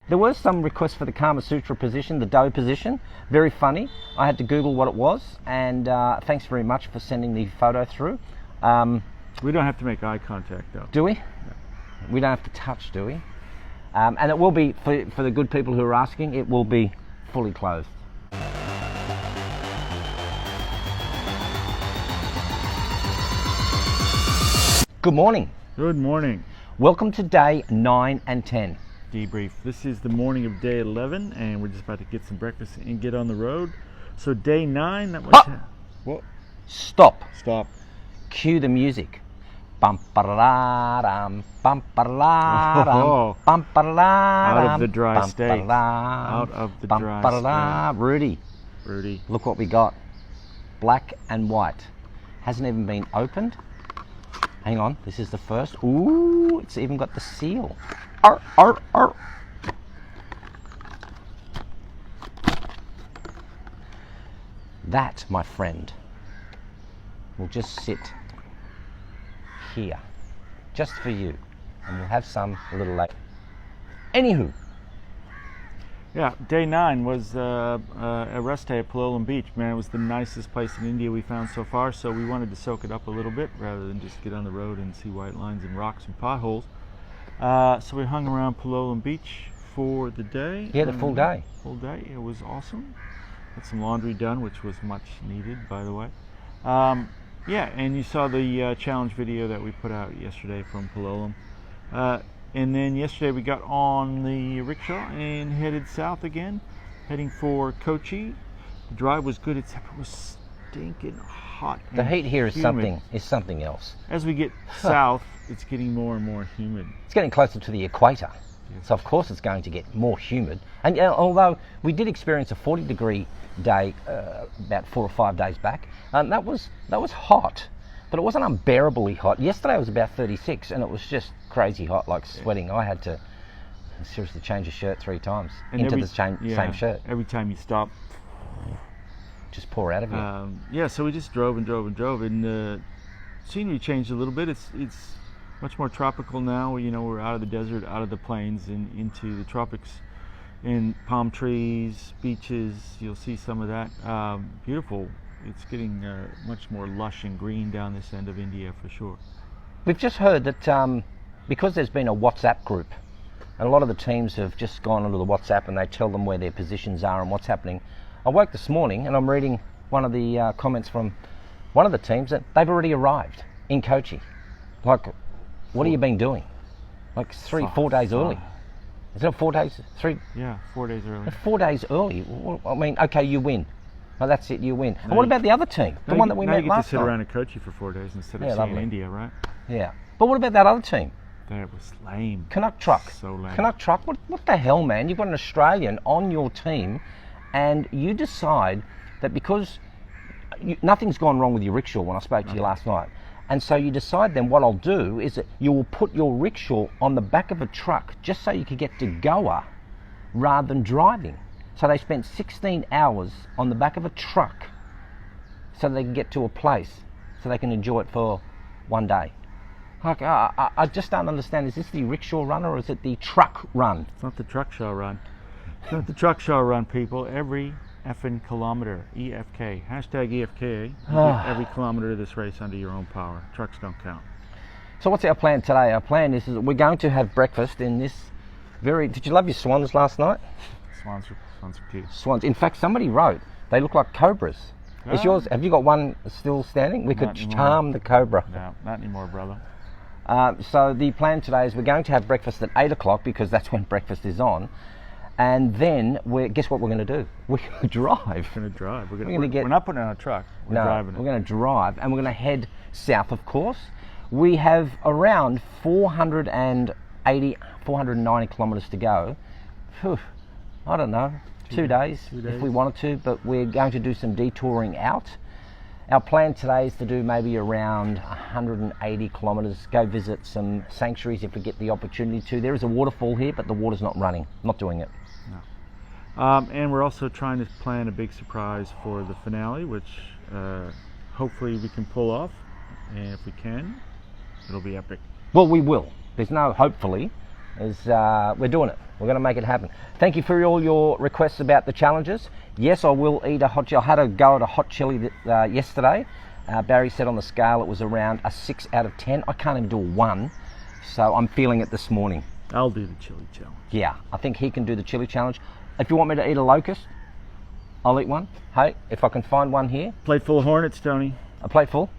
There was some requests for the Kama Sutra position, the dough position. Very funny. I had to Google what it was, and thanks very much for sending the photo through. We don't have to make eye contact though. Do we? No. We don't have to touch, do we? And it will be, for the good people who are asking, it will be fully clothed. Good morning. Good morning. Welcome to day 9 and 10. Debrief. This is the morning of day 11, and we're just about to get some breakfast and get on the road. So day 9, that was... What? Stop. Stop. Cue the music. Bum ba-da-da-dum, bum ba-da-da-dum, bum ba-da-da-dum, Out of the dry bum state. ba-da-da-dum, Out of the bum dry ba-da-da. state. Rudy, look what we got. Black and white. Hasn't even been opened. Hang on, this is the first. Ooh, it's even got the seal. Arr, arr, arr. That, my friend, will just sit here, just for you, and we'll have some a little later. Anywho. Yeah, day 9 was a rest day at Palolem Beach. Man, it was the nicest place in India we found so far, so we wanted to soak it up a little bit rather than just get on the road and see white lines and rocks and potholes. So we hung around Palolem Beach for the day. Yeah, the full day. Full day. It was awesome. Had some laundry done, which was much needed, by the way. Yeah, and you saw the challenge video that we put out yesterday from Palolem. And then yesterday we got on the rickshaw and headed south again, heading for Kochi. The drive was good, except it was stinking hot. The heat here is humid. something else. As we get south, it's getting more and more humid. It's getting closer to the equator, so of course it's going to get more humid. And although we did experience a 40-degree day about 4 or 5 days back, and that was hot. But it wasn't unbearably hot. Yesterday was about 36, and it was just crazy hot, like sweating. I had to seriously change a shirt 3 times into the same shirt. Every time you stop, just pour out of you. Yeah, so we just drove and drove and drove, and scenery changed a little bit. It's much more tropical now. You know, we're out of the desert, out of the plains, and into the tropics. And palm trees, beaches. You'll see some of that. Beautiful. It's getting much more lush and green down this end of India for sure. We've just heard that because there's been a WhatsApp group, and a lot of the teams have just gone onto the WhatsApp and they tell them where their positions are and what's happening. I woke this morning and I'm reading one of the comments from one of the teams that they've already arrived in Kochi. Like, what have you been doing? Like 4 days early. Is it 4 days? 3? Yeah, 4 days early. 4 days early. Well, I mean, okay, you win. Oh, that's it, you win. And what about the other team? The one that we met last night? Now you get to sit time? around in Kochi for 4 days instead of seeing India, right? Yeah. But what about that other team? That was lame. Canuck Truck. So lame. Canuck Truck, what the hell, man? You've got an Australian on your team, and you decide that because nothing's gone wrong with your rickshaw when I spoke to you last night, and so you decide then what I'll do is that you will put your rickshaw on the back of a truck just so you could get to Goa rather than driving. So they spent 16 hours on the back of a truck so they can get to a place so they can enjoy it for 1 day. Like, I just don't understand. Is this the Rickshaw Run or is it the Truck Run? It's not the Truckshaw Run. It's not the Truckshaw Run, people. Every effing kilometer. EFK. Hashtag EFK. Get every kilometer of this race under your own power. Trucks don't count. So what's our plan today? Our plan is that we're going to have breakfast in this very... Did you love your swans last night? Swans are cute. Swans. In fact, somebody wrote, they look like cobras. Is yours? Have you got one still standing? We could charm the cobra. No, not anymore, brother. So the plan today is we're going to have breakfast at 8 o'clock because that's when breakfast is on. And then, guess what we're going to do? We're going to drive. We're going to drive. We're not putting it on a truck. We're driving it. We're going to drive and we're going to head south, of course. We have around 480, 490 kilometres to go. Whew, I don't know. 2 days if we wanted to, but we're going to do some detouring out. Our plan today is to do maybe around 180 kilometres, go visit some sanctuaries if we get the opportunity to. There is a waterfall here, but the water's not running, not doing it. No. And we're also trying to plan a big surprise for the finale, which hopefully we can pull off, and if we can, it'll be epic. Well, we will. There's no hopefully, we're doing it. We're going to make it happen. Thank you for all your requests about the challenges. Yes, I will eat a hot chili. I had a go at a hot chili yesterday. Barry said on the scale it was around a 6 out of 10. I can't even do a 1, so I'm feeling it this morning. I'll do the chili challenge. Yeah, I think he can do the chili challenge. If you want me to eat a locust, I'll eat one. Hey, if I can find one here. Plate full of hornets, Tony. A plate full.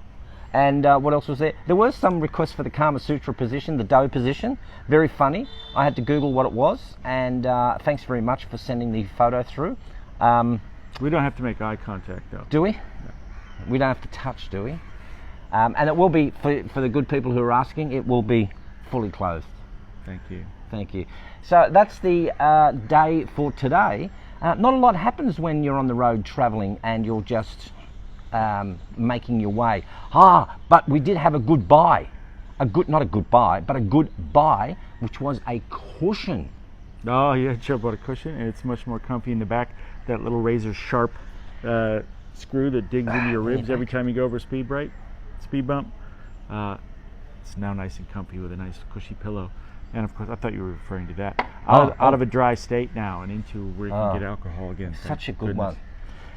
And what else was there? There was some requests for the Kama Sutra position, the dough position. Very funny. I had to Google what it was, and thanks very much for sending the photo through. We don't have to make eye contact, though. Do we? No. We don't have to touch, do we? And it will be, for the good people who are asking, it will be fully clothed. Thank you. Thank you. So that's the day for today. Not a lot happens when you're on the road traveling and you're just making your way. But we did have a good buy. Not a good buy, but a good buy, which was a cushion. Oh, yeah, Joe bought a cushion, and it's much more comfy in the back. That little razor sharp screw that digs into your ribs every time you go over a speed bump. It's now nice and comfy with a nice cushy pillow. And of course, I thought you were referring to that. Out of a dry state now and into where you can get alcohol again. Such a good one.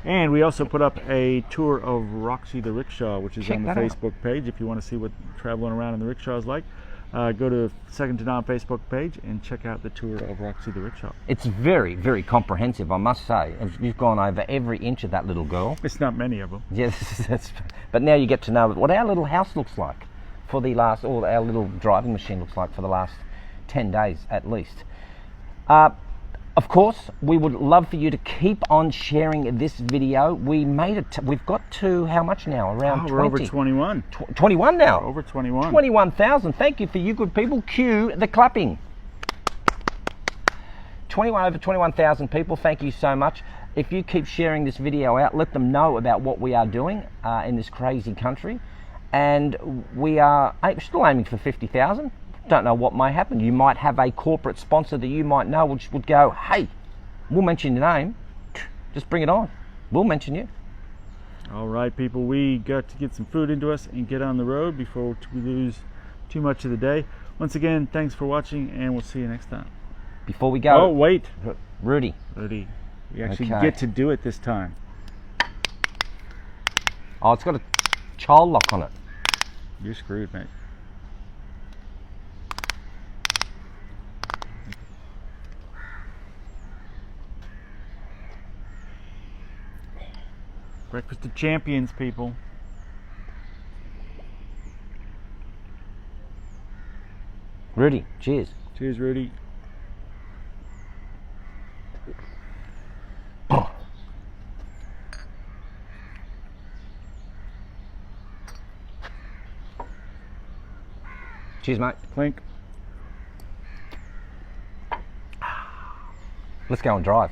And we also put up a tour of Roxy the Rickshaw, which is on the Facebook page. If you want to see what traveling around in the rickshaw is like, go to Second to None Facebook page and check out the tour of Roxy the Rickshaw. It's very, very comprehensive, I must say. You've gone over every inch of that little girl. It's not many of them. Yes, but now you get to know what our little house looks like for the last, or our little driving machine looks like for the last 10 days at least. Of course, we would love for you to keep on sharing this video. We made it. We've got to how much now? Around 20. We're over 21. 21 now. We're over 21. 21,000. Thank you for you good people. Cue the clapping. Over 21,000 people. Thank you so much. If you keep sharing this video out, let them know about what we are doing in this crazy country. And we are still aiming for 50,000. Don't know what may happen. You might have a corporate sponsor that you might know which would go, hey, we'll mention your name, just bring it on, we'll mention you. All right, people, we got to get some food into us and get on the road before we lose too much of the day. Once again, thanks for watching, and we'll see you next time. Before we go, oh wait, Rudy, we actually get to do it this time. Oh, it's got a child lock on it. You're screwed, mate. Breakfast of champions, people. Rudy, cheers. Cheers, Rudy. Cheers, mate. Clink. Let's go and drive.